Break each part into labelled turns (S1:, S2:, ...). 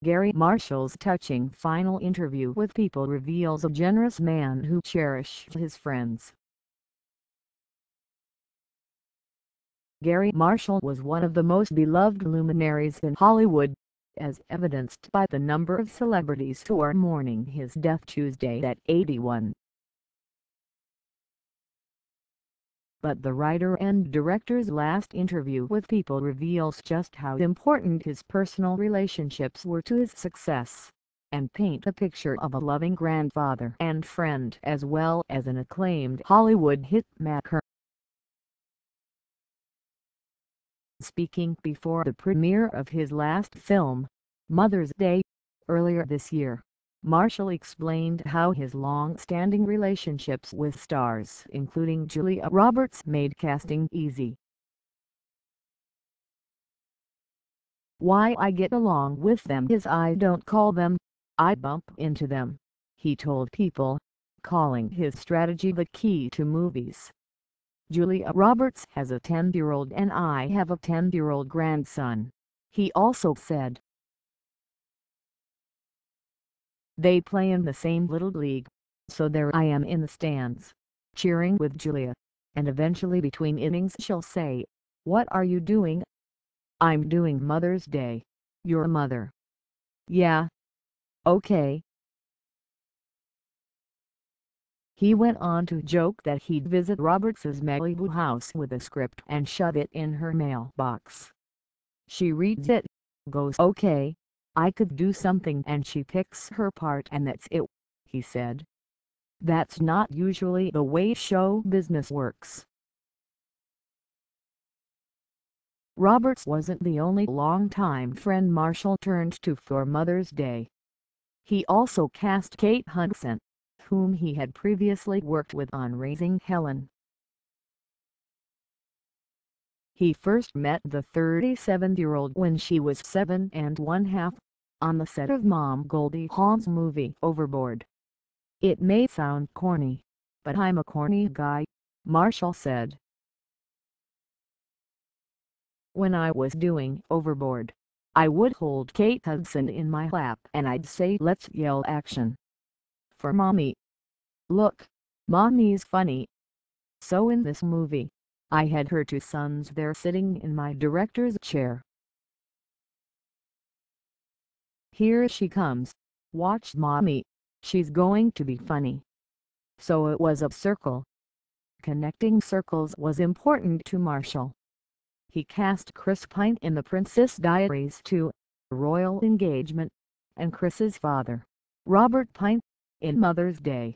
S1: Garry Marshall's touching final interview with People reveals a generous man who cherished his friends. Garry Marshall was one of the most beloved luminaries in Hollywood, as evidenced by the number of celebrities who are mourning his death Tuesday at 81. But the writer and director's last interview with People reveals just how important his personal relationships were to his success, and paint a picture of a loving grandfather and friend as well as an acclaimed Hollywood hitmaker. Speaking before the premiere of his last film, Mother's Day, earlier this year, Marshall explained how his long-standing relationships with stars including Julia Roberts made casting easy. "Why I get along with them is I don't call them, I bump into them," he told People, calling his strategy the key to movies. "Julia Roberts has a 10-year-old and I have a 10-year-old grandson," he also said. "They play in the same little league, so there I am in the stands, cheering with Julia, and eventually between innings she'll say, 'What are you doing?' 'I'm doing Mother's Day.' 'Your mother?' 'Yeah. Okay.'" He went on to joke that he'd visit Roberts's Malibu house with a script and shove it in her mailbox. "She reads it, goes okay, I could do something and she picks her part and that's it," he said. "That's not usually the way show business works." Roberts wasn't the only longtime friend Marshall turned to for Mother's Day. He also cast Kate Hudson, whom he had previously worked with on Raising Helen. He first met the 37-year-old when she was 7½ on the set of Mom Goldie Hawn's movie Overboard. "It may sound corny, but I'm a corny guy," Marshall said. "When I was doing Overboard, I would hold Kate Hudson in my lap and I'd say, 'Let's yell action for Mommy. Look, Mommy's funny.' So in this movie, I had her two sons there sitting in my director's chair. 'Here she comes, watch Mommy, she's going to be funny.' So it was a circle." Connecting circles was important to Marshall. He cast Chris Pine in the Princess Diaries 2, Royal Engagement, and Chris's father, Robert Pine, in Mother's Day.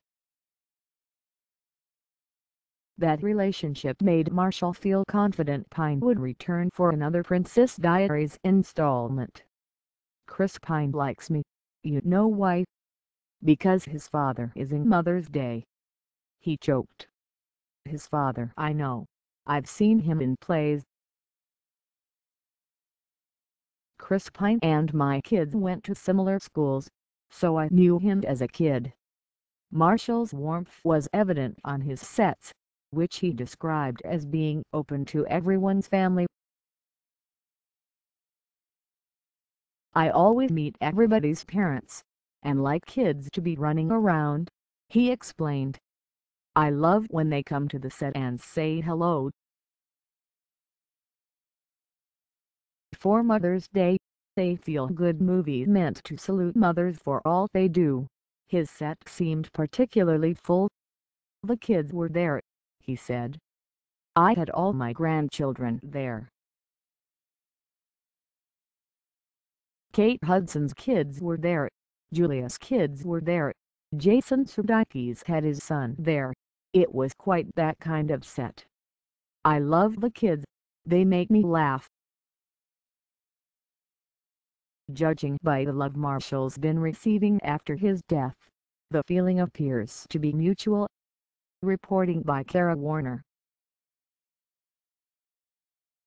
S1: That relationship made Marshall feel confident Pine would return for another Princess Diaries installment. "Chris Pine likes me, you know why? Because his father is in Mother's Day," he joked. "His father, I know. I've seen him in plays. Chris Pine and my kids went to similar schools, so I knew him as a kid." Marshall's warmth was evident on his sets, which he described as being open to everyone's family. "I always meet everybody's parents, and like kids to be running around," he explained. "I love when they come to the set and say hello." For Mother's Day, a feel-good movie meant to salute mothers for all they do, his set seemed particularly full. "The kids were there," he said. "I had all my grandchildren there. Kate Hudson's kids were there, Julia's kids were there, Jason Sudeikis had his son there. It was quite that kind of set. I love the kids, they make me laugh." Judging by the love Marshall's been receiving after his death, the feeling appears to be mutual. Reporting by Kara Warner.